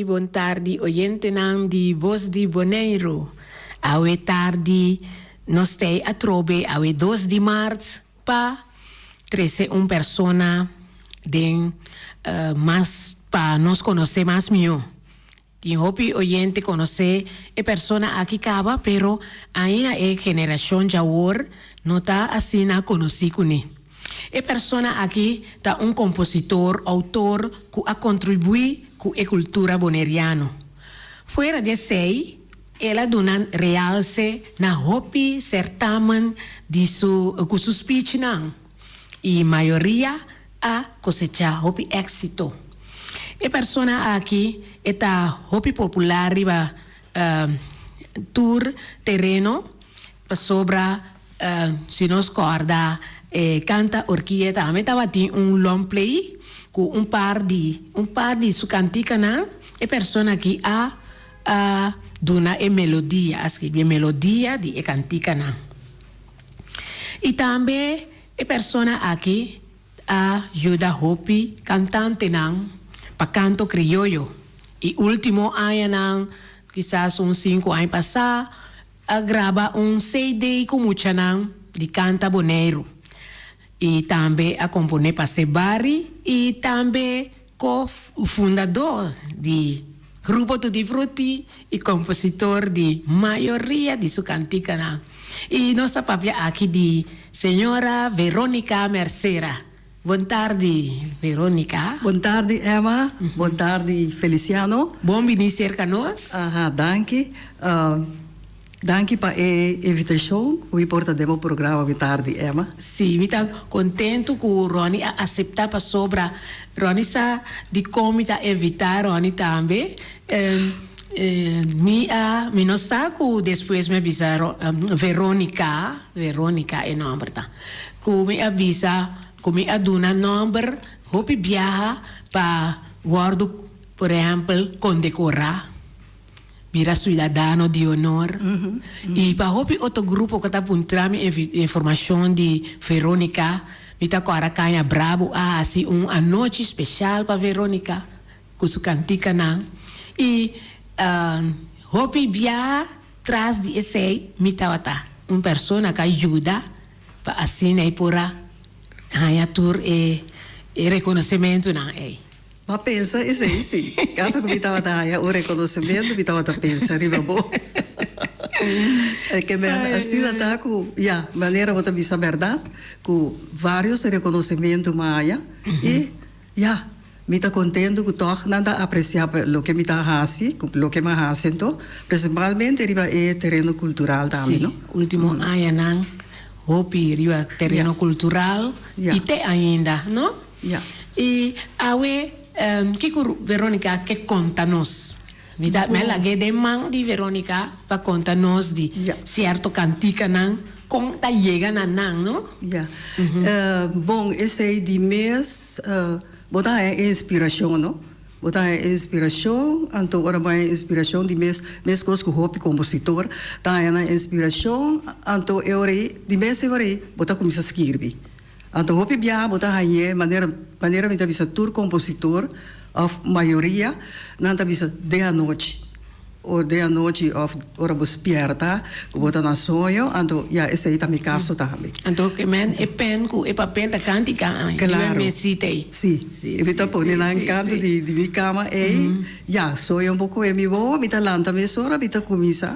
Buon tardi, oyente nam di Voz di Bonaire. Awe tardi, nos stay a trobe, awe 2 de março, pa 13 persona den mas pa nos conocer más mío. Tin hopi oyente conocer e persona aqui caba, pero ainda é generação jawor não tá assim na conhecicune. E persona aqui tá compositor, autor que a contribuir com a cultura boneriana. Fora de sei, ela dona realce na hopi certamen de com su speech não. E maioria a cosechar hopi éxito. E persona aqui está hopi popular riba tour terreno sobra se nos corda canta orquídea também estava long play com par de su cantica na e persona aqui a dona e melodia a escrever melodia de e cantica na e também e persona aqui ajuda hopi cantante na pa canto criollo e último ano quizás 5 anos passar grava CD com mucha na de canta boneiro e também a componer para Sebari e também co-fundador de Grupo Tutti Frutti e compositor de maioria de sua cantica na e nossa papia aqui de senhora Verônica Mercera. Boa tarde, Verônica. Boa tarde, Emma. Boa tarde, Feliciano. Bom vir conosco. Danke. Danke para a invitação. O importante demo programa de tarde, Emma. Sim, eu estou contente que o Rony aceitar para sobra. Rony sa de como está evitar Rony também. Mi não sabe que depois me avisaram Verônica é nome tá. Que me avisa, que me aduna nome, hope viaja para guardo, por exemplo, condecorar. Mira cidadano de honor. E para hopi outro grupo que está apuntando informação de Verônica, me está com a canha bravo, assim uma noite especial para Verônica, com sua cantica não. E hopi via traz de esse, me está uma pessoa que ajuda para assim aí por a tour e reconhecimento não é. Mas pensa, isso aí sim. Cada que me estava dando o reconhecimento, me estava pensando, riba bom. É que assim está com, maneira que você sabe a verdade, com vários reconhecimentos maia e, me está contente que toch nada apreciar o que me está fazendo, o que me fazendo, principalmente riba é terreno cultural também, não? Último ano não, hopi riba terreno cultural e te ainda, não? E awe que Verônica que conta-nos. Me lage de mão de Verônica para contar-nos de certo cantica não conta chega na não? Bom, esse aí de mês botar é inspiração, não? Botar é inspiração, então agora vai inspiração de mês coisa que o hopi compositor, tá é na inspiração, então eu de mês eu botar começa a escrever. Então, hopi bia botar aí maneira me tá bisa tour compositor, a maioria não tá bisa de a noite. o de a noite of ora despierta, bota na sonho, ando ja esse aí também caso também. Então que men e pen ku e papel da cantica, Claro. me citei. Sim, evita pôr na canto de minha cama e ja sonho pouco e mi vou, mi lanta me sora, mi começa.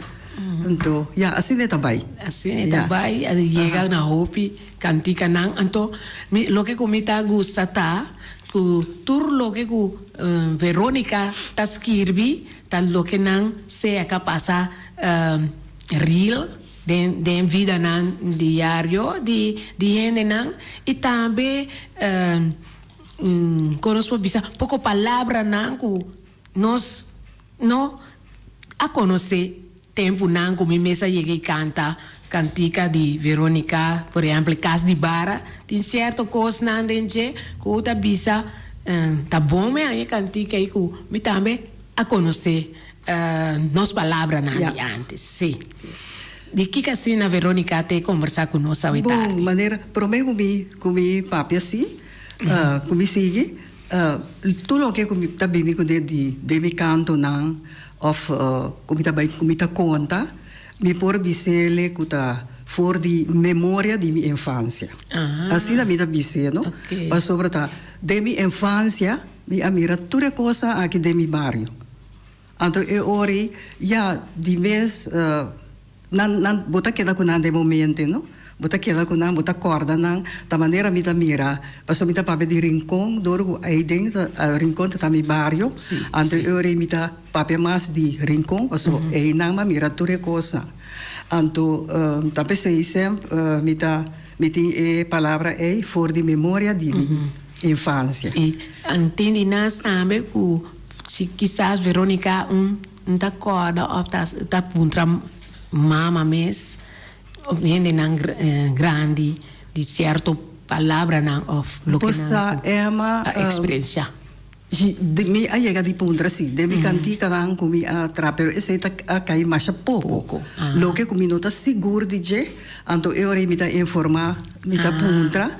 Então, ja assim é também. Assim é também, chega na hopi cantica nang, então lo que comita gusta tá, ku tur lo que ku Veronica ta skirbi, ta lo que nang se é capaz real den vida nang diário de gente nang e também conosco bisa pouco palavra nang ku nos no a conhecer tempo nang ku mi mesa cheguei canta cantica de Veronica, por exemplo, caso de bara, tem certo coisa nang dentro ku ta bisa tá bom me aí cantica aí ku mi também a conhecer nos palavras nang de antes, sim. De que assim a Veronica te conversar com nós hoje tarde? Bom, maneira, prometo comi papi assim, comi sigue, tudo o que comi tá bem com de me canto não, of comi tá bem comi tá conta, me por bisele kuta for de memória de minha infância. Assim na vida biseno, mas sobre tá de minha infância, me amira tudo coisa aqui de mi barrio. Então eu ori já de mês nan bota queda com de momento, no? Bota queda com bota corda nan, da maneira me mira, passo me tá pape de rincón, doro aí dentro rincón tá mi barrio. Então eu ori me tá pape mais de rincón, passo aí nan ma mira tudo coisa. Então tá pensei sempre me tem palavra aí for de memória de infância. E entende nós sabe que se quizás Veronica tá corda ou tá puntra mama mes gente nang grande de certo palavra nang of lo que nang a experiência de mi a chega de puntra sim de mi cantica nang comi a trapero esse tá a cai mais pouco lo que comi nota seguro de je então eu ore me tá informar me tá puntra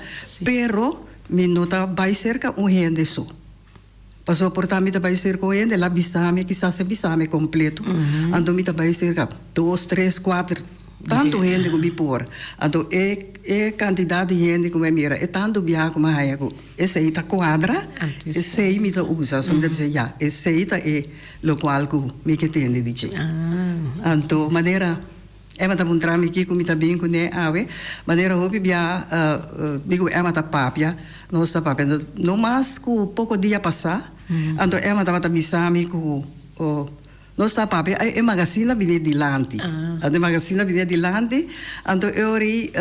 pero me nota vai cerca gente só. Passou por também vai ser com ele, lá bisame, quizás se bisame completo. Então me vai ser 2, 3, 4, tanto gente como me por. Então é quantidade de gente como mira, é tanto bia como a eu. Esse aí tá quadra, esse aí me tá usa, só me deve dizer já, esse aí tá é lo qual que me que tem de dizer. Então maneira é mas tá bom trame aqui como tá bem com né ave, maneira hoje bia digo é mas tá papia, nossa papia, no mais com pouco dia passar. Então é mas tá bisame com nossa papia é magazine vinha dilante. A magazine vinha dilante, então eu ri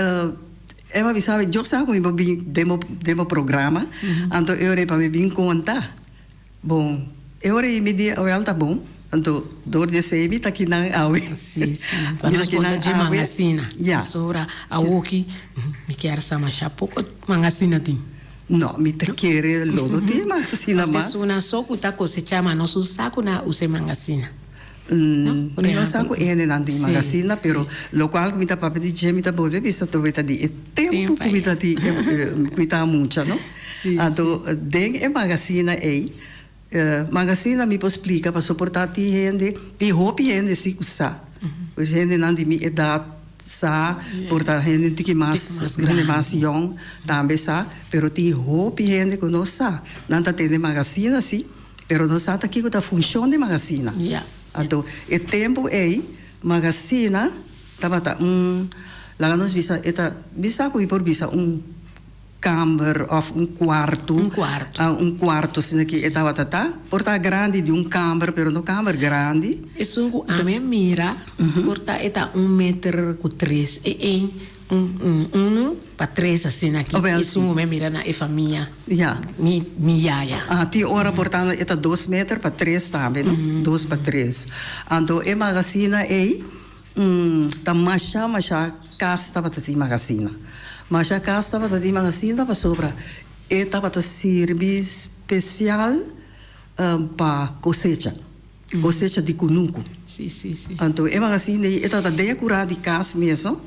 é mas bisame eu sabe como bem demo programa, então eu ri para me bem conta. Bom, eu ri me dia o tá bom. Então, dor de sebe tá aqui na aue. Sim. Para nós conta de mangacina. Sobra a oki, me quer samachar pouco mangacina tem. Não, me te quer lodo de mangacina mas. Isso na soco tá cosechama nosso saco na use mangacina. Não saco é nem de mangacina, pero lo qual me tá papel de gemi tá bom, vista troveta de tempo que me tá de me tá muito, não? Então, den é mangacina aí. Magazine me explica para suportar ti gente, ti hope gente se usa. Pois gente não de minha idade sa, portar gente que mais grande mais young também sa, pero ti hope gente que não sa. Não tá tendo magazine assim, pero não sa tá aqui que tá funciona magazine. Então, o tempo é magazine, tava tá lá nós bisa com por bisa kamer of quarto. Um quarto, assim que estava porta grande de kamer, pero no kamer grande. Isso a minha mira, porta está 1,3 m e para 3 assim aqui. Isso me mira na família. Mi yaya. Ti ora portando está 2 metros para 3 também, não? 2 para 3. Então é magazine aí, tá macha casa para ti magazine. Mas a casa estava de magazine para sobra. Estava a servir especial para cosecha de cunuco. Sim. Então, a magazine estava a decorar de casa mesmo.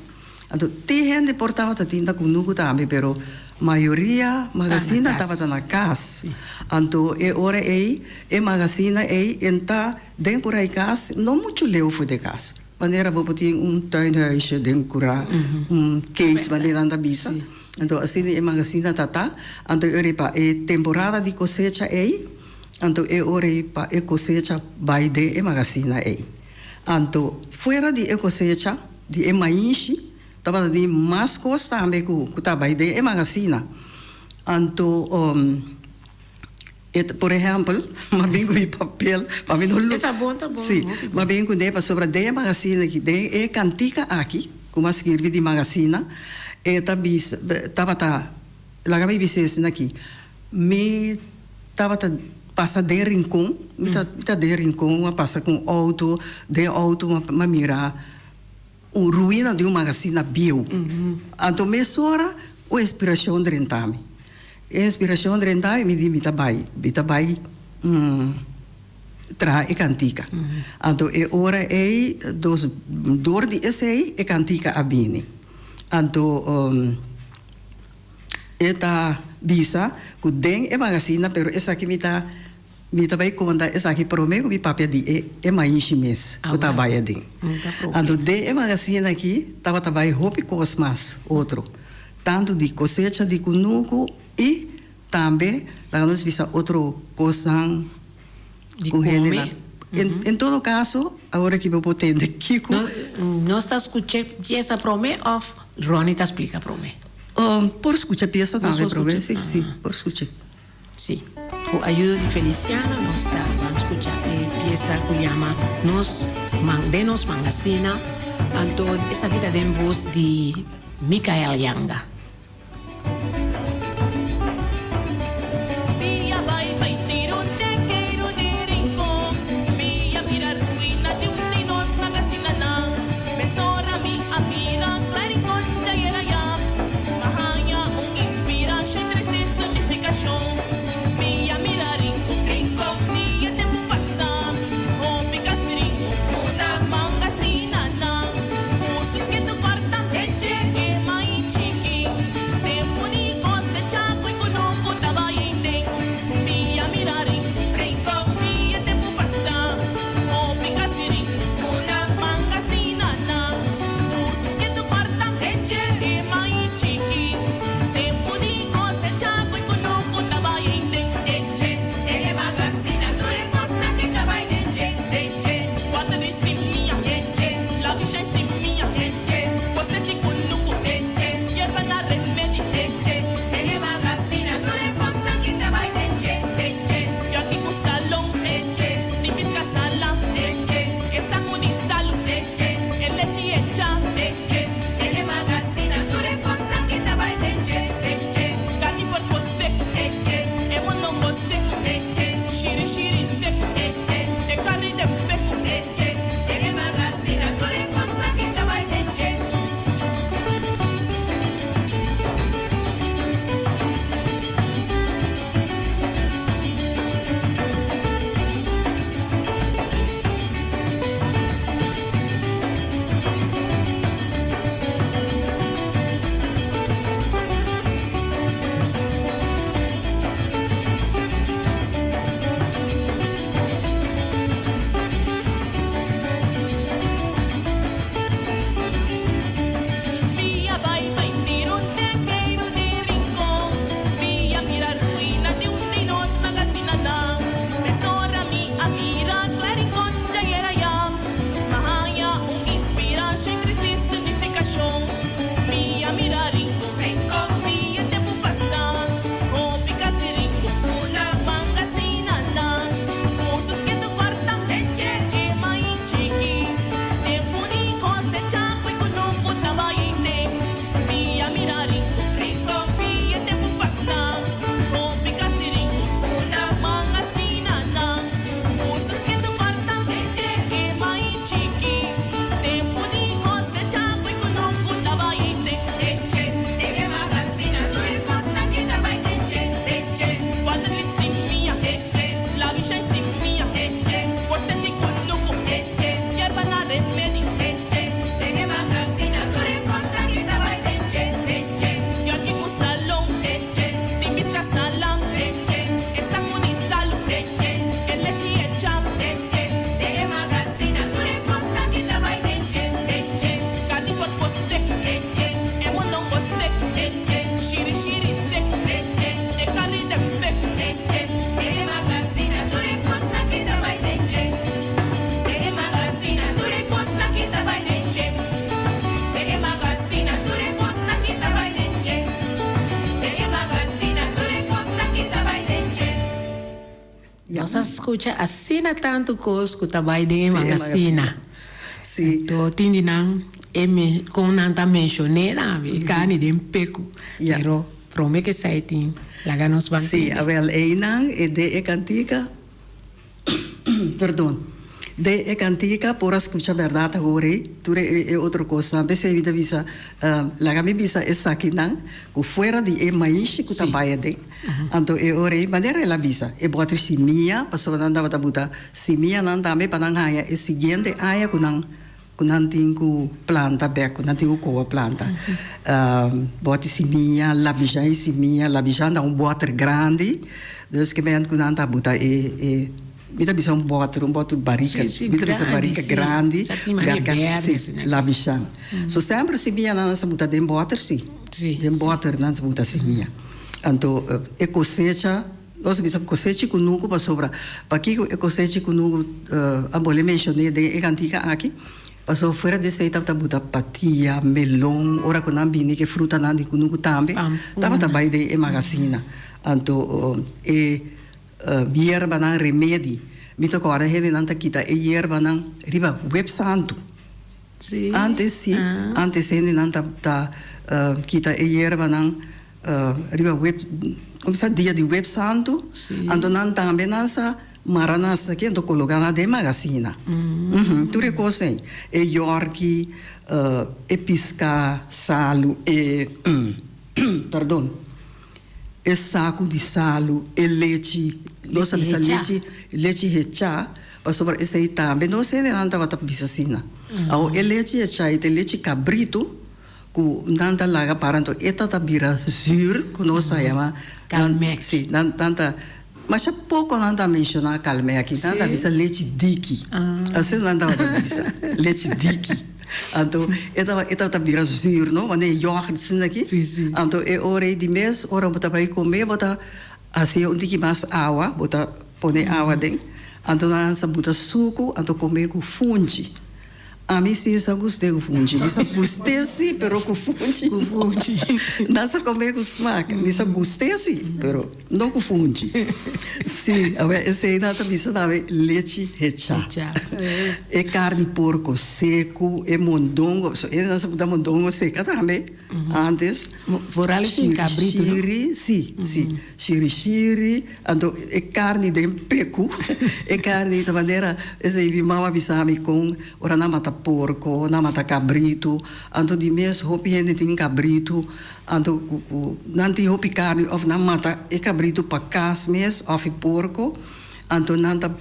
Então, tem gente portava a tinta cunuco também, pero maioria magazina Tá na estava na casa. Então, é hora aí, magazina aí, então, dentro por aí casa, não muito leu foi de casa. Maneira, vou botar tuinhuisje, dentro cage, maneira anda bisa. Então, assim, magazina tá. Então, é temporada de cosecha aí. Então, hora para cosecha vai de magazina aí. Então, fora de cosecha, de maíz, estava de mais coisas também que tá vai de magazina. Então, por exemplo, mas bem com papel, para mim não. Tá bom. Sim, mas bem com para sobre de magazina que de cantica aqui, como a escrever de magazina, tava lá me disse aqui, me tava passa de rincão, me tá de rincão, passa com auto, uma mira ruína de uma magazina bio. Então, me sora a inspiração de rentame. A inspiração de rentame me diz, me vai tra e cantica. Então, ora dos dor de esse e cantica a bine. Então, eta bisa que den e magazina, pero essa aqui me vai contar essa aqui para mim, me papel de mais mês, que tá vai den. Então, de magazina aqui, tava vai roupa cosmas outro. Tanto de cosecha de cunuco e também lá nós visa outro coisa de comer. Em todo caso, agora que eu vou ter de Kiko. Não está escutando essa promessa ou Ronnie está explica promessa? Por escuchar pieza também, promessa, sim, por escuchar. Sim. Com a ajuda de Feliciana, nós vamos escutar a pieza que chama Nos Magazina. Então, essa aqui está em voz de Micael Yanga. Yeah. Nós escuta assina tanto coisa que tá vai de magazina. Sim. Então, tindi não como não tá mencionei na carne de peco. Yeah. Pero prome que sai tem lá nos vão. Sim, a wel einang e de cantica. Perdão. De cantica por escuchar verdade agora, ture é outra coisa. Também se vida visa, lá me visa essa aqui não, que fora de mais que trabalha de. Então é ora, maneira ela visa. É botar simia, passou não dava tabuta. Simia não também para não ganhar. É seguinte, aia que não tem que planta beco, não tem que planta. Bota simia, labijão dá water grande. Dus que bem que não tabuta Mita bisa um bottle barrica, mita bisa barrica grande, labichang. So sempre se via na nossa buta de water sim, de water na nossa buta se via. Então é cosecha, nós bisa cosecha com nuco para sobra. Para que é cosecha com nuco, a bolha mencionei de antiga aqui. Passou fora de seita tá buta patia, melão, ora com ambini que fruta nandi com nuco também. Tava também de magazina. Então hierba nang remedi. Mito agora ele não tá kita hierba nang riba web santo. Sim. Antes ele não tá kita hierba nang riba web como se dia de web santo. Ando não também nasa maranasa que ando colocando de magazina. Tu reconhece e yorki e pisca salu e perdão. E saco de salo, e leite, nossa leite recha, para sobre esse aí também, não sei nem nada para piscina. Ao leite recha, e leite cabrito, que nada laga para então, eta tabira zur, que nós chama calmex. Sim, nada, mas é pouco nada mencionar calmex aqui, nada bisa leite diki, assim nada para bisa leite diki. Então, eta tabira zuur, no, wanneer yoghurt sim aqui. Então, é hora de mês, hora bota para comer, bota assim um pouquinho mais água, bota põe água dentro. Então, nós bota suco, então comer com fungi. A mim sim, eu gostei com fungi. Eu gostei sim, pero com fungi. Nós comer com smack. Eu gostei sim, pero não com fungi. Sim, esse aí nós também sabe leite recha. É carne de porco seco, é mondongo. Nós bota mondongo seca também. Antes. Foral com cabrito, não? Sim. Xiri. Então, é carne de peco. É carne de maneira, esse aí mama bisame com ora na mata porco, na mata cabrito, anto di mes hopi hende ting cabrito, anto nanti hopi carne of na mata e cabrito pa cas mes of e porco, anto nanta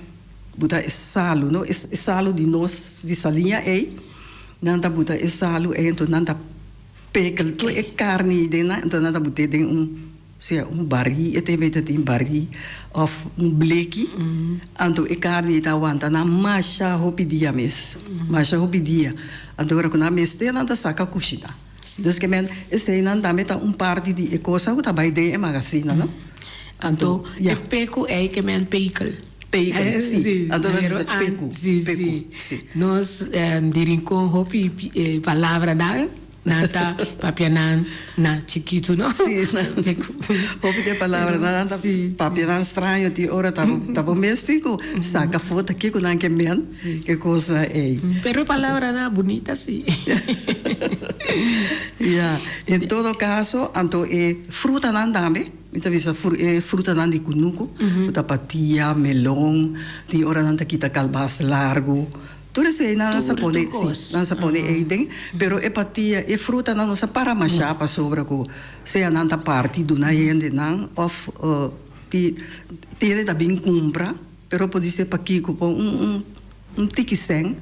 buta e salo, no? E salo di nos di salinha nanta buta e salo anto nanta pekel tu e carne dena, anto nanta buta den baril, e tem um baril of bleque, então e carne tá aguenta na macha hopidia mes, macha hopidia, então agora quando a mes tem nada saca cozinha, então que men esse aí não também tá parte de coisa que tá vai de magazina, não? Então e peco é que men pekel. Pekel, sim. Então nós peco, sim. Nós dirincon hopi palavra da nata papianan na chiquito, não? Sim, houve de palavra nada papianan estranho de hora tava mesmo saca foto aqui com nanque men que coisa é. Pero palavra na bonita sim. Em todo caso, então fruta não também. Então visa fruta não de cunuco, tapatia, melão, de hora não kita calbas largo. Tudo isso aí não se pode aí dentro, pero patia e fruta não se para machar para sobre com se a nanta parte do na gente não of ele também compra, pero pode ser para aqui com tiki sen,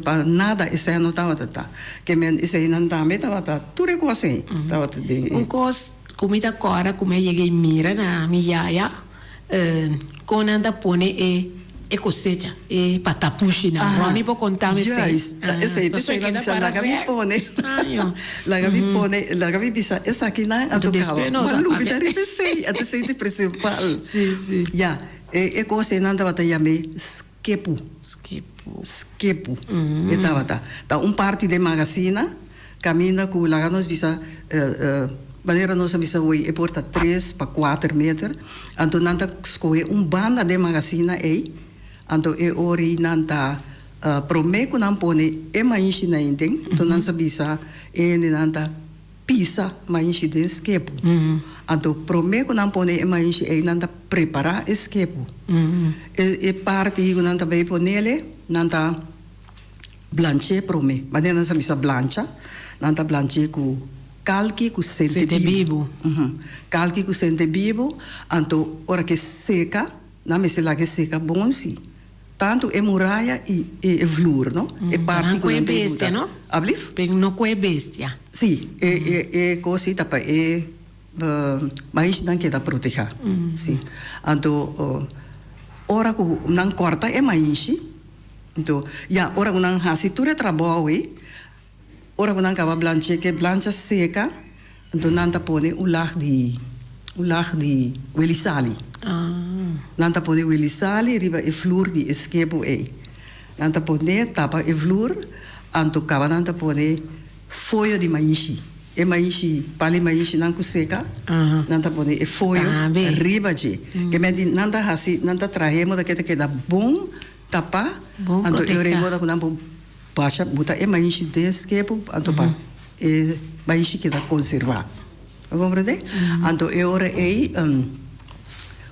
para nada esse não tá, que men esse aí não tá, mas tá tudo igual assim, tá dentro. Cos comida agora como eu cheguei mira na minha quando anda pone e cosecha e patapushi na Rony po contame esse aí bisa la gabi pone bisa essa aqui na atokawa malu bitari sei até sei de principal sim e coisa não tava yame skepu e tava tá parte de magazina caminha com lá nós bisa maneira nós bisa oi é porta 3 para 4 metros, então nanta escolhe banda de magazina aí, então é ori nanta prometo não pone é mais na indem, então não sabisa é nanta pisa mais de esquepo, então prometo não pone é mais é nanta preparar esquepo, é parte que nanta vai ponele nanta blanche prome, maneira não sabisa blancha, nanta blanche com calque com sente vivo. Calque com sente vivo, então, ora que seca, não me sei lá que seca bom sim. Tanto é muralha e vloer, não? É parte que é bestia, não? Ablif? Não é bestia. Sim, é coisa tapa é mais não queda proteger. Sim. Então, ora que não corta é mais. Então, já ora que não hasitura trabalho ora que não acaba blanche, que blancha seca, então não tá pone o lag de welisali. Não tá pone welisali, riba e flor de esquepo aí. Não tá pone tapa e flor, então acaba não tá pone folha de maíz. E maíz, pali maíz não que seca, não tá pone e folha riba de. Que me não tá assim, não tá traemos daquele que dá bom tapa, então eu remo da não baixa, botar é mais de esquepo, então para é mais que dá conservar. Compreende? Então é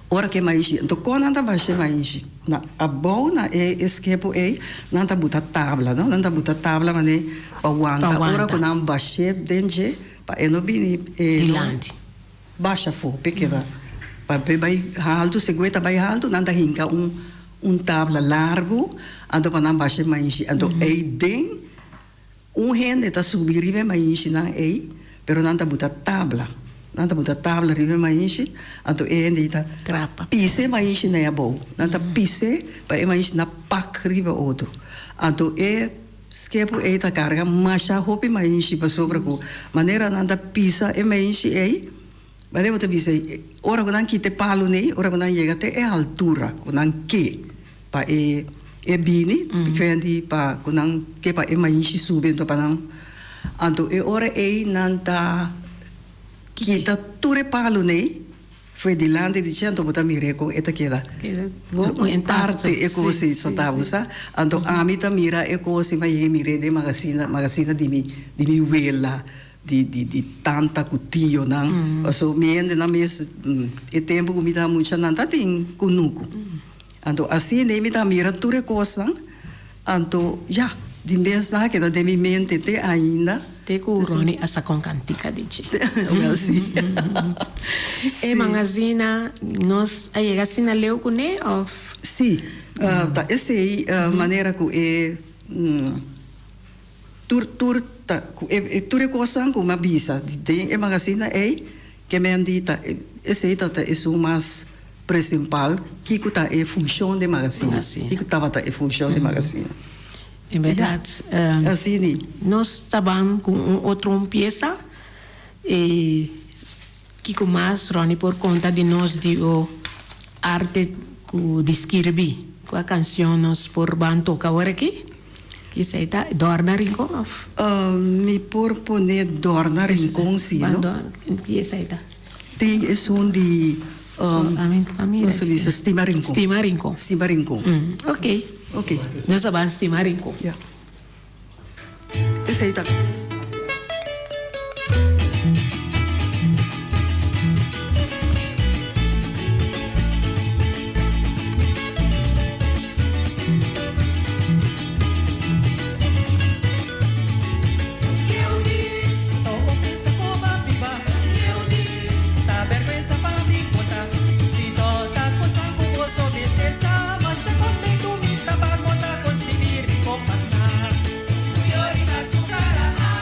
hora que mais, então quando anda baixa mais, na a bom na é esquepo é, não tá botar tabla, não, não tá botar tabla, mas é para aguentar. Hora quando anda baixa dentro, para é no bini baixa fogo, pequena, para vai alto, segueta vai alto, não tá hinca tabla largo, então para não baixar mais, então aí dentro gente está subir ribe mais na aí, pero não está botar tabla, não está botar tabla ribe mais, então aí está trapa, pise mais na é bom, não está pise para mais na pac ribe outro, então é esquepo aí está carga, mas a roupa mais para sobre com maneira não está pisa é mais aí. Mas eu te disse, ora quando kita palo nei, ora quando chega até é altura, quando que pa é bini, porque pa quando que pa é mais subindo para não, então é ora é nanta kita ture palo nei, foi de lande de cento botar mire com eta queda. Parte é coisa isso tá usa, então a mim tá mira é coisa mas é mire de magazina de mi vela. De tanta cutillo não, so me ende na mes e tempo que me dá muita não tá tem kunuku, então assim nem me dá mira tudo coisa, então já de mês lá que da de mi mente te ainda te curoni essa com cantica de che, assim, e magazina nós a chega assim na leu com né of sim, tá essa aí maneira que é tur ture coisa com uma bisa tem é magazina aí que me andita esse tá é o mais principal que tá é função de magazina que tava tá é função de magazina em verdade assim nós trabalhamos com outra peça e que com mais Rony por conta de nós de o arte que descrevi com a canção nós por ban toca agora aqui. Isso aí tá dorna rincon of? Me propone dorna rincon sim, não? Isso aí tá. Tem esse de não se diz estima rincon. Estima rincon. Ok. Nós vamos estima rincon. Yeah. Esse aí tá. Passar. Fui na sua cara.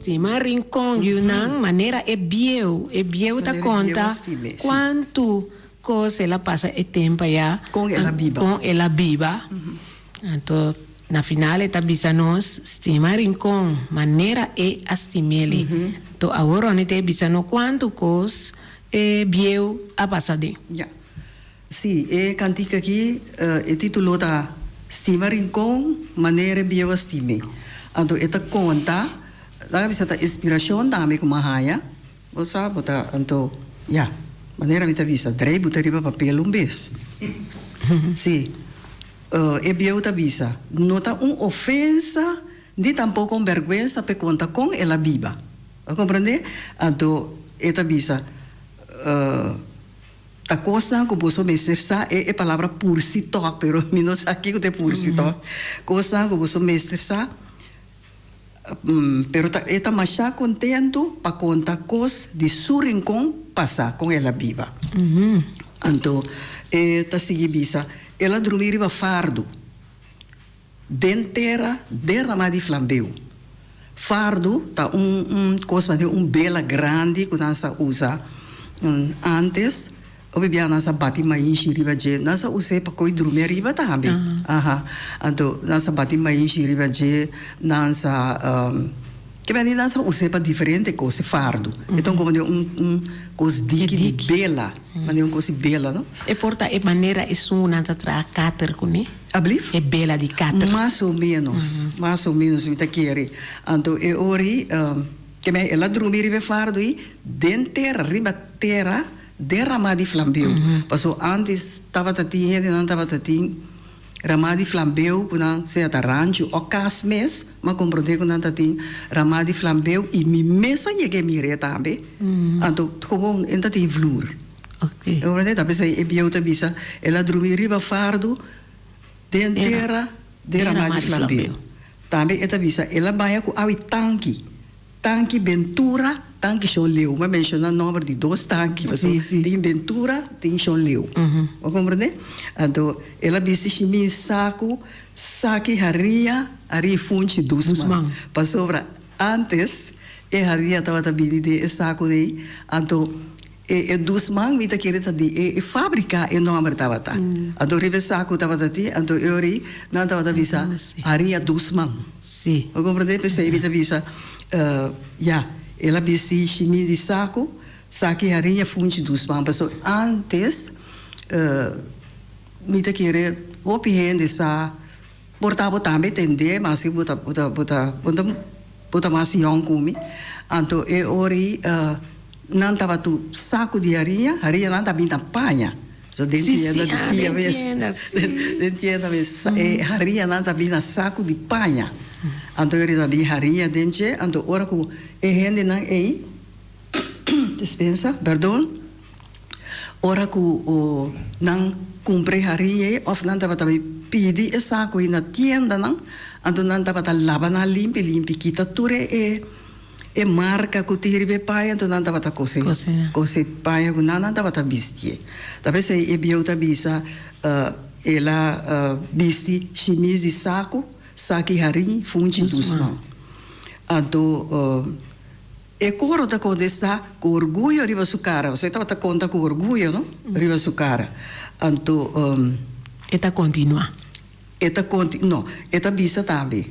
Stima rincon yunang manera e bieu ta conta quanto cosa ela passa e tempo ya con ela biba. Con ela biba. Então, na finale ta bisa nos stima rincon manera e astimeli. Então, agora ne te bisa no quanto cos e bieu a passade. Ja. Sì, e cantica aqui e titolo da stima rincon manera bieu astime. Então, eta conta lá bisa ta inspiração também com mahaya. Você bota então, ja, maneira mita visa, drei bota riba papel vez. Sim. E bieu ta visa, nota ofensa, ni tampoco vergüenza pe conta com ela biba. Compreende? Então, eta visa ta cosa que você me sersa é palavra por si toc, pero menos aqui que te por si toc. Cosa que você me sersa pero está mais contento para contar coisas de seu rincão passar com ela viva. Então, está seguindo bisa. Ela dormiu fardo. Dentera derramada de flambeu. Fardo tá coisa bela grande que nós usa. Antes obviamente nós bati mais riba je, nós usei para coi dormir riba também. Então nós bati mais riba je, nós que bem nós usei para diferente coisa fardo. Então como coisa de bela, mas coisa bela, não? E porta e maneira é uma tra cater com Ablif? É bela de cater. Mais ou menos me tá querer. Então e ori que bem ela dormir riba fardo e dentera riba terra derramada de flambeu. Passou antes estava tatinha, não estava tatinha. Ramada de flambeu, quando se ataranjo, o casmes, mas compreender quando tatinha. Ramada de flambeu e me mesa e que mire também. Então, como ainda tem flor. Ok. Eu vou talvez é bieu tabisa, ela dormir riba fardo, dentera derramada de flambeu. Também é tabisa, ela vai com awi tanque Ventura, tanque John Leu. Mas menciona o nome de dois tanques. Sim. Tem Ventura, tem John Leu. Compreende? Então, ela disse que saco haria funde dusman. Passou para antes, haria estava também de saco de, então, dusman, me tá querendo de fábrica e nome estava tá. Então, ribe saco estava de, então eu não estava visa haria dusman. Sim. Compreende? Pensei me visa ela disse chimia de saco haria funde dos mambas. Antes, me te querer opinião sa portava também tender, mas se bota mais young comi. Então, ori não estava tu saco de areia não estava na panha. So Entienda, haria não estava na saco de panha. Então ele está de haria dentro, então ora que gente não dispensa, perdão, ora que não cumpre haria, ou não estava pedir esse saco na tienda não, então não estava lavar na limpe, quita tudo marca que tira pai, então não estava coser pai, não estava vestir. Talvez é biota bisa, ela vestir chemise de saco haria funde dos mãos. Então, é coro da contesta com orgulho riba sua cara. Você estava conta com orgulho, não? Riba sua cara. Então, eta continua. eta no, eta bisa também.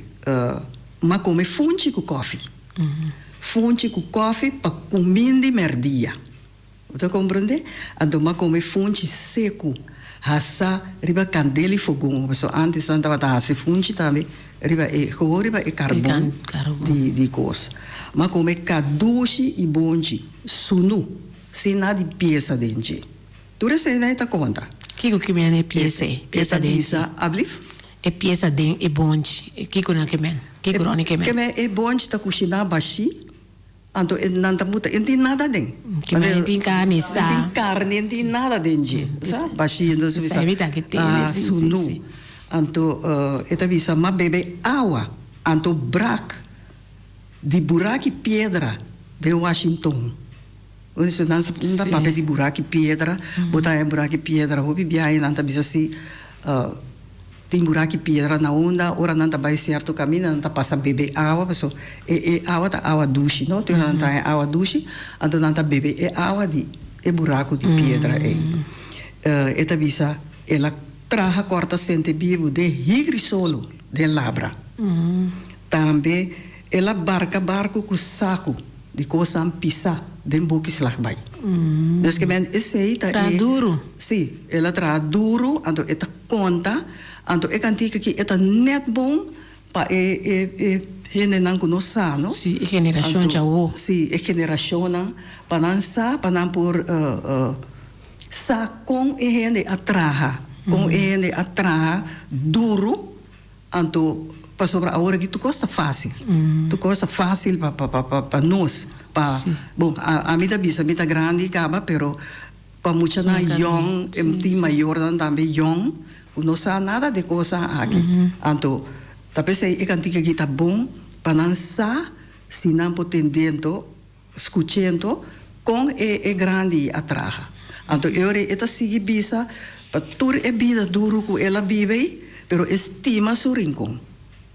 Mas come funchi com coffee. Funchi com coffee para comida merdia. Você compreende? Então, mas come funchi seco. Hasa riba candela e fogão. So antes andava a hasa funchi também. Riba e carvão de coisa. Mas come caduche e bonchi. Sunu. Sem nada de peça dentro. Tu recebe tá conta? Que men é peça dentro? Ablif? É peça dentro e bonchi. Que não que men? Que crôni que men? Que men é bonchi tá cozinhar baixi. Então, não tem nada dentro. Que men tem carne, sa. Não tem carne, não tem nada dentro. Sabe? Baixi, então você sabe que tem sunu. Então, eta bisa mas bebe água. Então, brac de buraco e pedra de Washington. Isso não dá papel de buraco e pedra. Botar buraco e pedra. Houve viagem, não tá bisa assim. Tem buraco e pedra na onda, ora não tá vai certo caminho, não tá passa beber água, pessoal. Água tá água duche, não? Então não tá água duche, então não tá beber água de buraco de pedra aí. Eta bisa ela traja corta sente vivo de higri solo de labra. Também ela barco com saco de coisa pisa de boque slagbai. Dus que men esse aí tá duro. Sim, ela tra duro, então eta conta. Então, é cantica que é net bom para gente não conhecer, não? Sim, é geração já o. Sim, é geração para não sa, para não por sa com gente atraha, com gente atraha duro, então para sobre a hora que tu gosta fácil, tu gosta fácil para nós, para bom a mim da bisa, a mim da grande acaba, pero para muita na young, tem maior também young. Não sabe nada de coisa aqui. Então, talvez é cantiga que está bom para não saber se não pretendendo, escutando, com é grande atrás. Então, eu estou seguindo bisa, para tudo é vida duro que ela vive, pero estima seu rincão.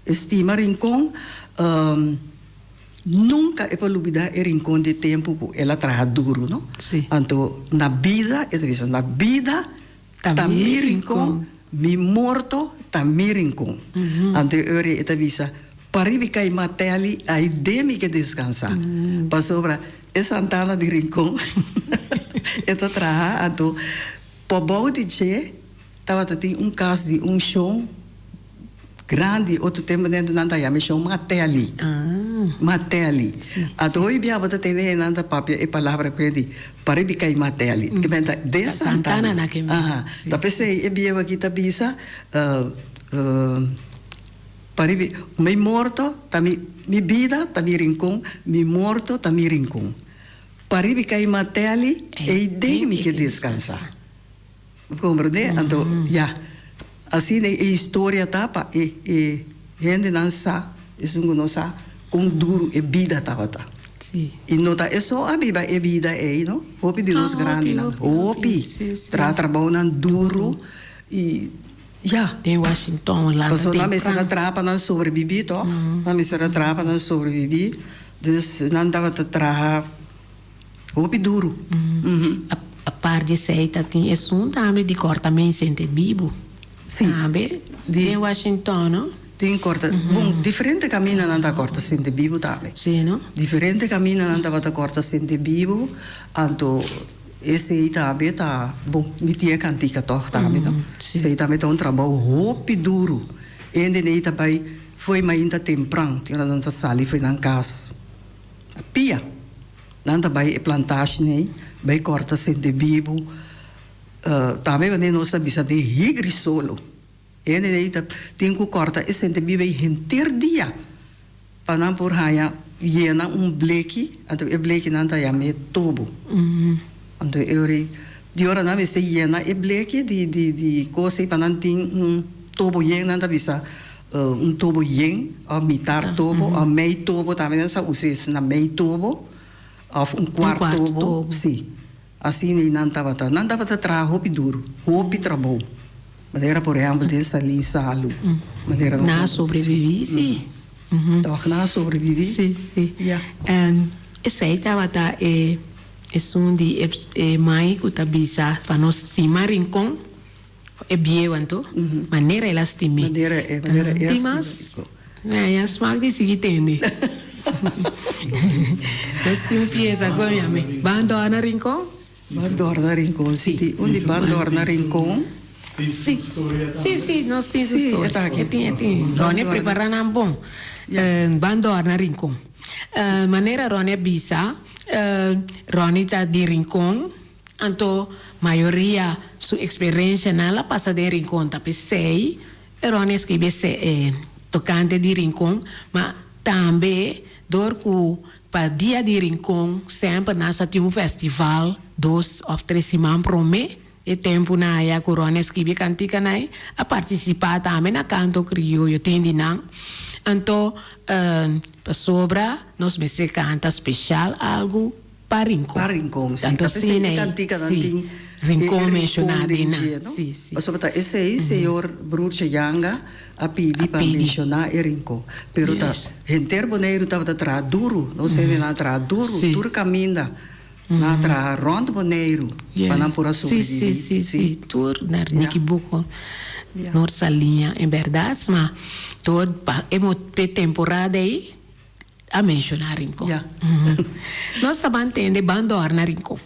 Estima rincão, nunca é para olvidar o rincão de tempo que ela traz duro, não? Sim. Então, na vida, na vida, também rincão. Mi morto também rincon. Ante ore eta bisa paribikai mateli ai demi que descansar. Para sobra essa antana de rincon. Eta traha ato pobou de che tava tem caso de show grande outro tempo dentro nanda ya show mateli. Mateli. Ato oi bia bota tem nanda papia e palavra pedi paribikai mateli. Que benta de Santana na que. Tapi sei e bia kita bisa paribi mi morto tami mi vida tami rincon mi morto tami rincon. Paribikai mateli e dei que descansar. Compreende? Então, já. Assim é a história tapa e gente não sabe, isso não sabe, com duro é vida tapa tá. Sim. E não tá é só a vida é vida aí, não? Hopi de los grandes, não. Hopi. Trabalhando duro e já. Tem Washington lá. Passou na mesa da trapa não sobreviver, toch? Na mesa da trapa não sobreviver, dus não dava te trabalhar. Hopi duro. A par de seita tem esse também de cortamento sente vivo. Sim. Sabe? De Washington, não? Tem corta. Bom, diferente caminho não dá corta sente vivo também. Sim, não? Diferente caminho não dá corta sente vivo. Então, esse aí também tá bom. Me tinha cantica toch também, não? Esse aí também tá trabalho roupa duro. Ainda nem também foi mais ainda temprano. Tinha não tá sali foi na casa. Pia. Não também é plantagem aí. Bem corta sente vivo. Também quando nós sabemos de higri solo. E aí tem que cortar e sente vive inteiro dia. Para não por raia llena bleque, então o bleque não tá já me tubo. Então eu de hora não me se llena e bleque de coisa para não tem tubo llena não tá bisa tubo yen, a mitar tubo, a meio tubo também não sabe usar na meio tubo, ou quarto tubo, sim. Assim não estava trabalhando roupa duro, roupa trabalho. Madeira, por exemplo, dessa ali salo. Madeira não sobrevivi, sim. Então, não sobrevivi. Sim, sim. Esse aí estava é um de mãe que está bisa para nós cima rincão é biewanto, maneira elastimi. Maneira Timas, ja, smaak die sig itende. Nós temos pieza agora, me. Bandona rincon? Bandona rincon, sim. Onde bandona rincon? Sì, nós temos storia. Tá aqui. Tem. Rone preparando um bom. Bandona rincon. Maneira Rone bisa, Rone tá de rincon, anto maioria sua experiência nela passa de rincon, tapi sei, Rone escreve tocante de rincon, mas também dorco para dia de rincon sempre nessa tem festival 2 of 3 semanas pro mês e tempo na ya corona escreve cantica na a participar também na canto crioulo tem de não então sobra nós me se canta especial algo para rincon sim. Tanto sim, cantica sim. Rincon mencionado na sim. Sim. Mas sobre esse aí, senhor Bruce Yanga, a pedi para mencionar e rincon. Pero tá, gente boneiro tava tra duro, não sei na tra duro, duro caminha. Na tra rondo boneiro, para não pôr a sobreviver. Sim. Tur na Nikibuco. Nossa linha, em verdade, mas todo é temporada aí a mencionar rincon. Nós também temos de bandor na rincon.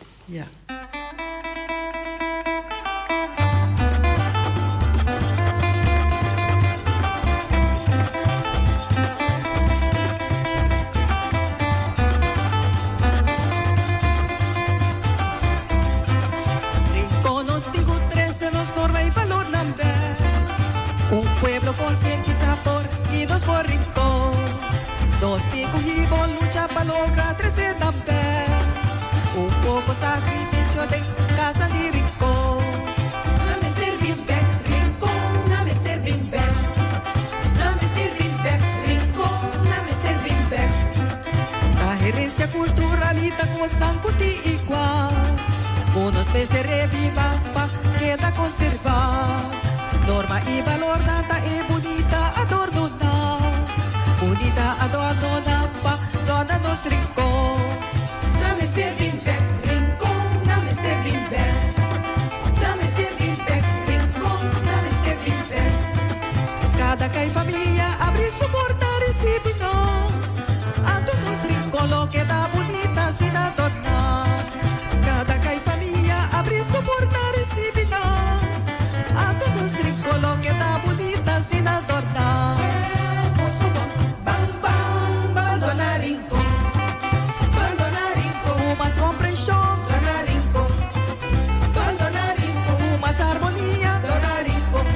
Consciente sabor y dos por rincón. Dos ticos y bon lucha para lograr 13 también. Un poco sacrificio de casa de rincón. Name servir back, rincón, name servir back. Name servir back, rincón, name servir back. La herencia culturalita constan por ti igual. Unos veces reviva pa queda conservar. Norma y valor nata e bonita adornona. Bonita adornona pa dona nos rincón. Name servir back, rincón, name servir back. Name servir back, rincón, name servir back. Cada cai família abre suportar esse binó. A todos rincón lo que da bonita sin adornar. Cada cai família abre suportar esse binó. A todos rincón lo que da bonita sin adornar. Bam, bam, bandona rincón. Bandona rincón, umas compreensão, dona rincón. Bandona rincón, umas harmonia, dona rincón.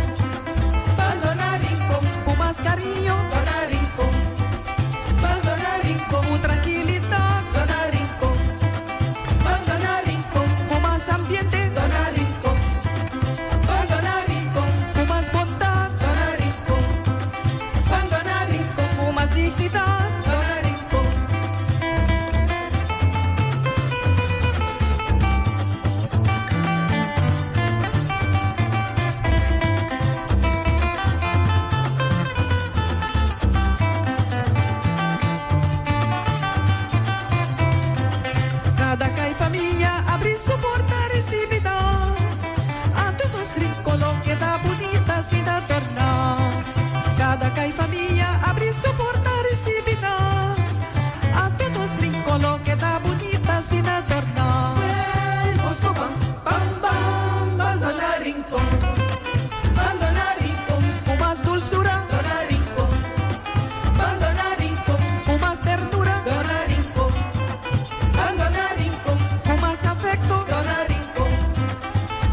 Bandona rincón, umas carinho, dona rincón. Bandona rincón, tranquilidade, dona rincón. Bandona rincón, umas ambiente, dona rincón. Bandona rincón, umas bondade, dona rincón. Bandona rincón, umas dignidade, dona rincón. Cada cai família abre suportar esse bidão. A todos rincón lo que da bonita sin adornar. Cada cai família abre suportar esse bidão. A todos rincón lo que da bonita sin adornar. Hermoso bam, bam, bam, bandona rincón. Bandona rincón, umas dulzura, dona rincón. Bandona rincón, umas ternura, dona rincón. Bandona rincón, umas afecto, dona rincón.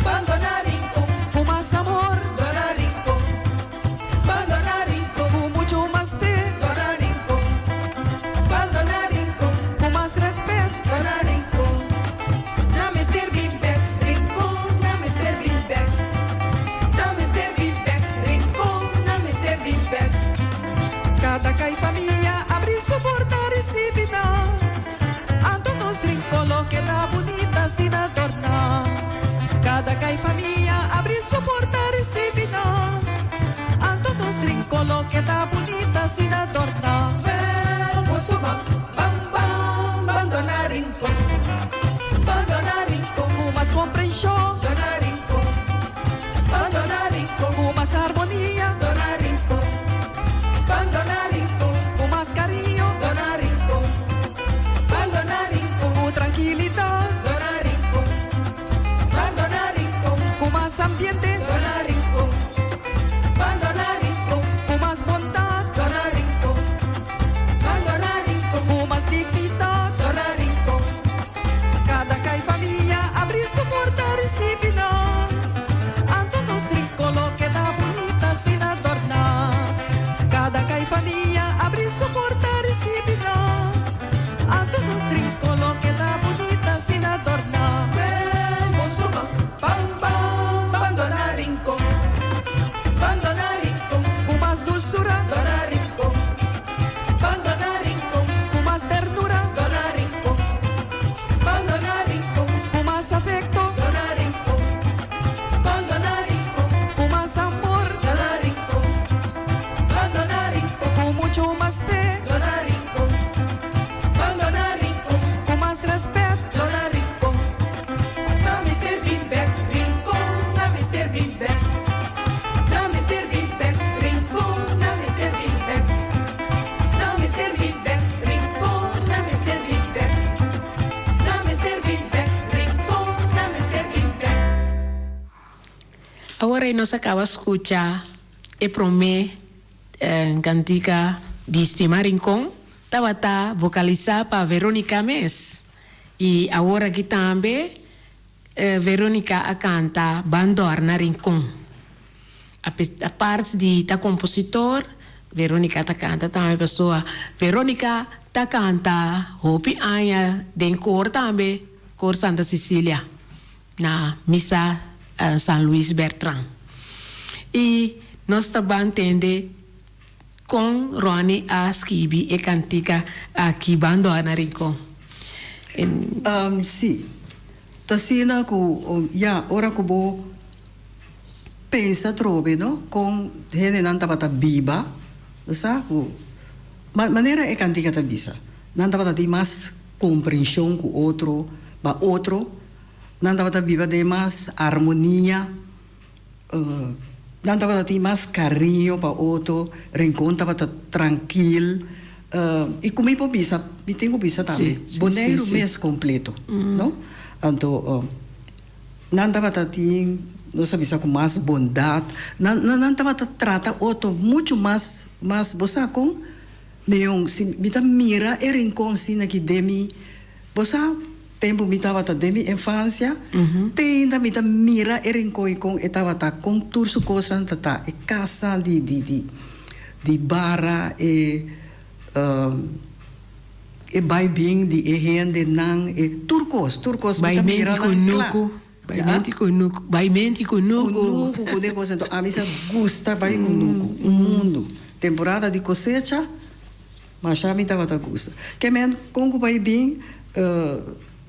Bandona rincón, umas amor, dona rincón. Bandona rincón, mucho más fe, dona rincón. Bandona rincón, umas respeto, dona rincón. Name servir back, rincón, name servir back. Name servir back, rincón, name servir back. Cada cai família abre suportar esse bidão. A todos rincón lo que da bonita sin adornar. Cada cai família abre suportar esse bidão. A todos rincón lo que da bonita sin adornar. Hermoso bam, bam, bam, bandona rincón. Bandona rincón, umas compreensão, dona rincón. Bandona dulzura, Dona Rincón. Con Dona Rincón, con más ternura, Dona Rincón. Con Dona Rincón, con más afecto, Dona Rincón. Con Dona Rincón, con más amor, Dona Rincón. Con Dona Rincón, con mucho más fe, Dona Rincón. Con Dona Rincón, con más respeto, Dona Rincón. No Mr. Beanbag, Rincón, no Mr. Beanbag. No Mr. Beanbag, Rincón, no Mr. Beanbag. No Mr. Beanbag, Rincón, no Mr. Beanbag. No Mr. Beanbag, Rincón, no Mr. Beanbag. Agora nós acaba de escutar e promê cantica de Estima Rincón, estava vocalizar para Verônica Mes. E agora aqui também, Verônica a canta Bandorna Rincón. A parte de ta compositor, Verônica ta canta também pessoa. Verônica ta canta Hopi Anya, den cor também, cor Santa Cecília, na missa San Luis Bertrand. E nós também entendemos com Ronnie a Skibi e cantica aqui Bandorna Rincón. Sì. Tasina ku ora ku bo pensa trove, no? Con hene nanta bata biba, sa ku maneira é cantica ta bisa. Nanta bata di mais compreensão com outro, ba outro. Nanta bata biba de mais harmonia. Nanta bata di mais carinho para outro, Rincón bata tranquilo. E como eu bisa, eu tenho bisa também. Boneiro mês completo, não? Então, nanta bata di não sabe com mais bondade, nanta bata trata outro muito mais bosa com neon, se mita mira e Rincón sina que demi, bosa tempo mita bata demi infância, tenda mita mira e Rincón com etavata com turso coisa tata e casa de barra e vai bem de rende nang e turcos Vai menti con nuco, vai menti con nuco, vai menti con nuco. Nuco com de coisa então a mim se gusta vai com nuco o mundo temporada de cosecha mas já me tava ta gusta que men com o vai bem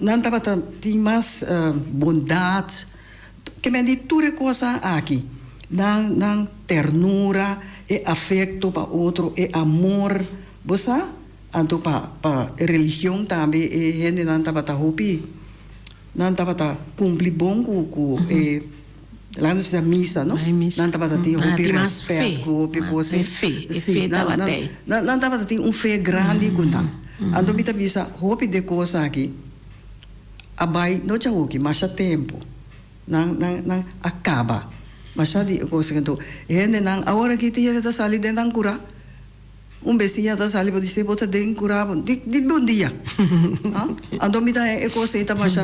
não tava ta tem mais bondade que men de tudo coisa aqui não ternura e afeto para outro e amor você anto pa religião também e gente não tava ta hopi não tava ta cumprir bom com lá não se missa não não tava ta ter hopi respeito com hopi coisa fé tava tem não tava ta ter fé grande com não anto mita bisa hopi de coisa aqui abai não já hopi mas já tempo não acaba mas já de coisa que então gente não agora que tinha essa sali de não curar besinha da sali pode ser bota de curava de bom dia ando me dá coisa eta mas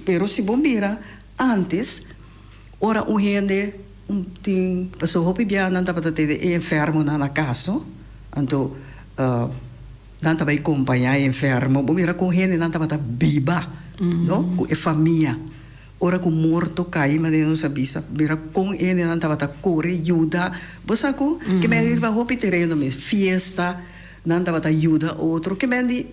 pero se bombira antes ora gente tem pessoa hopi bia não tava ter enfermo na casa ando não tava acompanhar enfermo bombira com gente não tava biba no com a família ora com morto cai mas não sabia mira com ele não tava corre ajuda você com que me irva hopi terreno me fiesta não tava ajuda outro que me di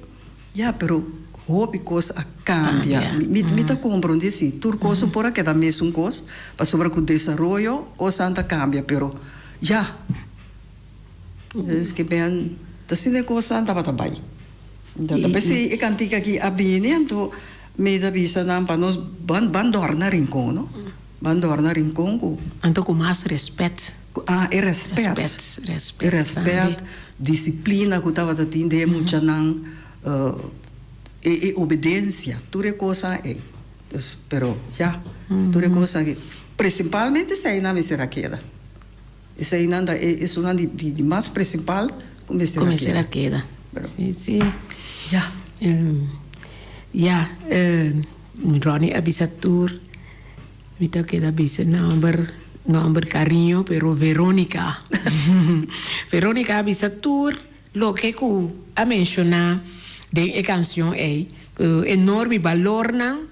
pero hopi coisa cambia me tá compreende sim tur coisa por aqui da mesma coisa para sobre o desenvolvimento coisa anda cambia pero es que bem tá sendo coisa anda para bem então também se cantica aqui a bem então me da bisa nam pa nos Bandorna Rincón, no? Bandorna Rincón. Anto com mais respeito. E respeito, disciplina que tava tendo muita não e obediência, tudo é coisa pero tudo é coisa que principalmente se aí na será queda. Isso aí não é isso não de mais principal como será queda. Sim. Ronnie abisatur, me toque da bisa nomor carinho, pero Verónica. Verónica abisatur, lo que ku a mencionar de canción enorme valor nan,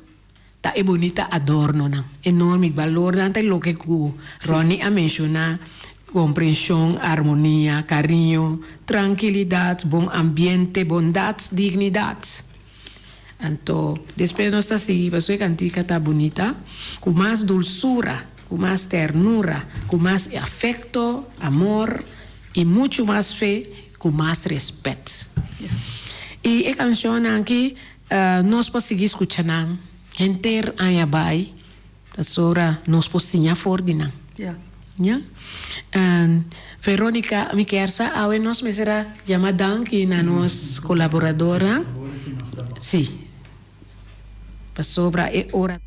ta bonita adorno nan, enorme valor nan, ta lo que ku Ronnie a mencionar comprensión, armonía, cariño, tranquilidad, buen ambiente, bondad, dignidad. Entonces, después de nuestra sí, pues soy cantica está bonita, con más dulzura, con más ternura, con más afecto, amor y mucho más fe, con más respeto. Y la canción aquí, nos podemos seguir escuchando, gente allá vai, ahora nos podemos enseñar fordinan. Ja? En Verónica, mi kersa, awe nos me será llamada que na nos colaboradora. Sí. Pas sobra e ora.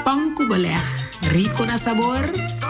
Pangkubeleg, rico na sabor,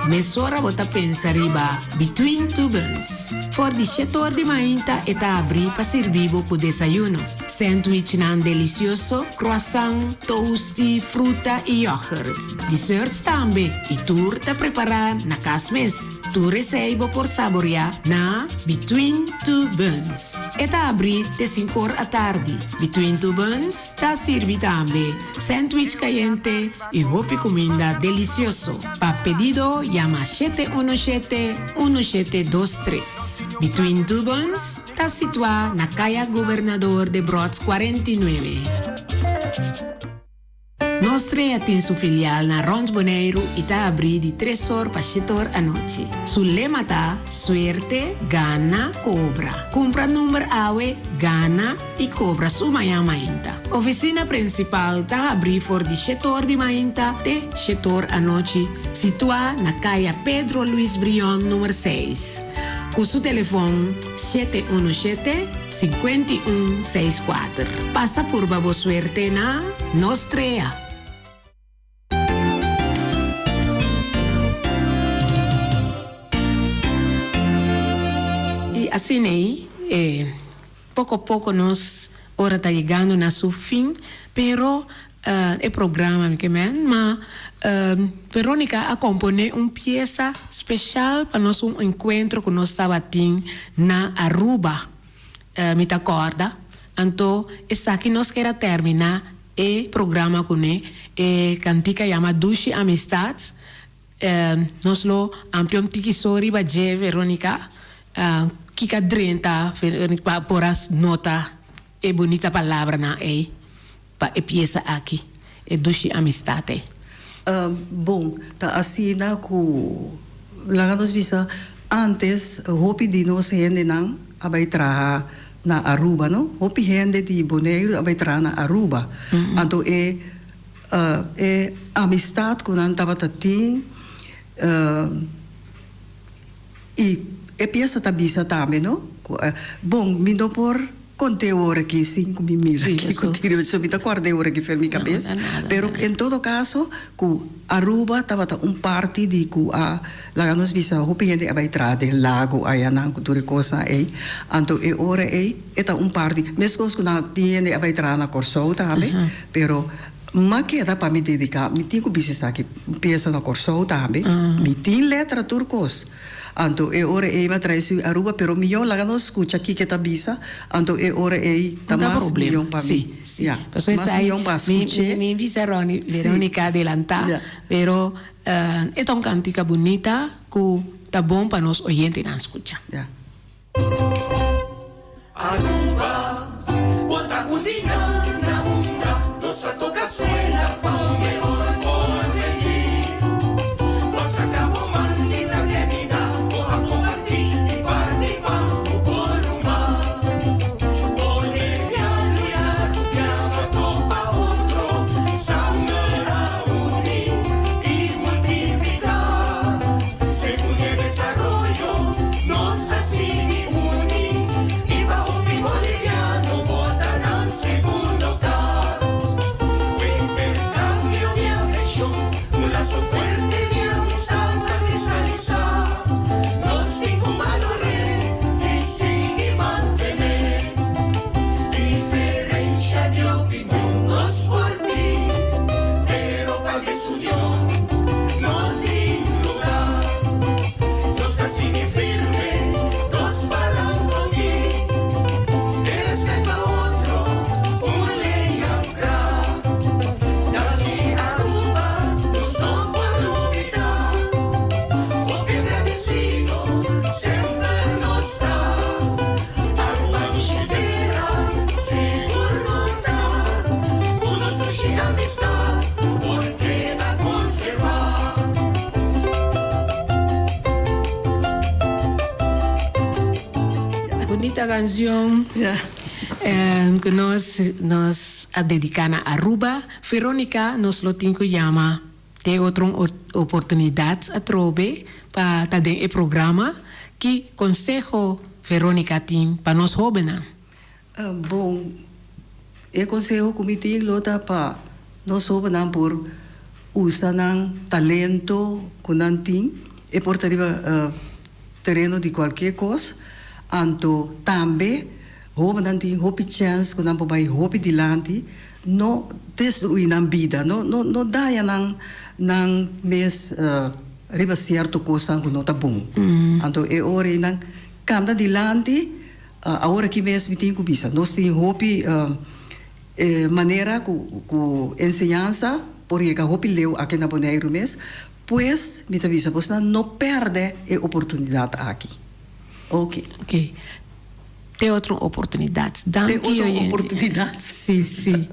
mesora bota pensa riba between two buns. For di setor di mainta eta abri pa servibo po desayuno. Sandwich nan delicioso, croissant, toasty, fruta e yogurt. Desserts tambe, e tur ta preparar na kasmes. Tu receibo por saborear na between two buns. Eta abri te 5 a tardi. Between two buns ta sirvi tambe sandwich caliente e hopi comida delicioso. Pa pedido llama 717-1723. Between Two Buns está situado na calle Governador de Brods 49. Nostre tem su filial na Rons Boneiro e está abri de 3 horas para 7 horas a noite. Su lema tá suerte, gana, cobra. Compra número AWE, gana e cobra su manhã mainta. Oficina principal tá abri for de 7 horas de mainta de 7 horas a noite, situada na calle Pedro Luis Brion, número 6. Com seu telefone 717-5164. Passa por Babo Suerte na Nostrea. E assim aí, pouco a pouco nós ora está chegando na seu fim, pero o programa que mas Verónica a componer uma peça especial para nós encontro que nós estava tendo na Aruba, me te acorda? Então, essa aqui nós queremos terminar o programa com ele, cantica chama Dushi Amistades, nós lo ampiam tikisori baje Verónica, kika drenta Verónica por as nota e bonita palavra na pa e peça aqui, e Dushi Amistade. Bom, tá assim na ku lang nos bisa antes hopi di no sende nang abay traha na Aruba no hopi hende di Boneiro abay traha na Aruba anto amistad kunan tabatating e pieza tabisa tame no bom mindo por conté ora que 5 mil que continuo so me acordo ora que fer mi cabeça pero en todo caso ku Aruba estava um parte de ku a lá nos bisa hopi gente abay tra del lago ayanan ku turi cosa anto e ora eta um parte mesmo que na tiene abay tra na Corso também pero ma queda para me dedicar me tenho bisa aqui peça na Corso também me tem letra turcos anto e ora ma traisi Aruba pero millón la no escucha aquí que tabisa anto e ora tamas millón para mí sí pues esa mi visaroni Verónica adelanta pero es una cantica bonita que está bom para nos oyentes na escucha Aruba bota culina na onda nossa toca suena pa o melhor porvenir nossa cabo mandita de vida a compartir e participar do Borumá. Olhando e arrupiando topa outro, saúra unir e multiplicar. Segundo o desarrollo, nossa cine une e va o boliviano bota na segunda. esta canción Ja. que nos dedicamos a Aruba. Verónica nos lo tiene que llamar de otra oportunidad a trove para el programa que consejo Verónica tiene para nos jóvenes. Bom, eu aconselho que me tem lota para nós soubemos por usar talento que não tem e por terreno de qualquer coisa, então também não tem hope chance que não pode hope dilante, não destruir na vida, não dá ya nang mes riba certo coisa que não tá bom. Então é hora nang canta dilante, a hora que mes me tem que bisa, nós tem hope maneira com ensinança, porque a hope leu aqui na Bonaire mes, pues me avisa, pues não perde a oportunidade aqui. Ok. Ok. Tem outra oportunidade. Tem outra oportunidade. Sim, sim.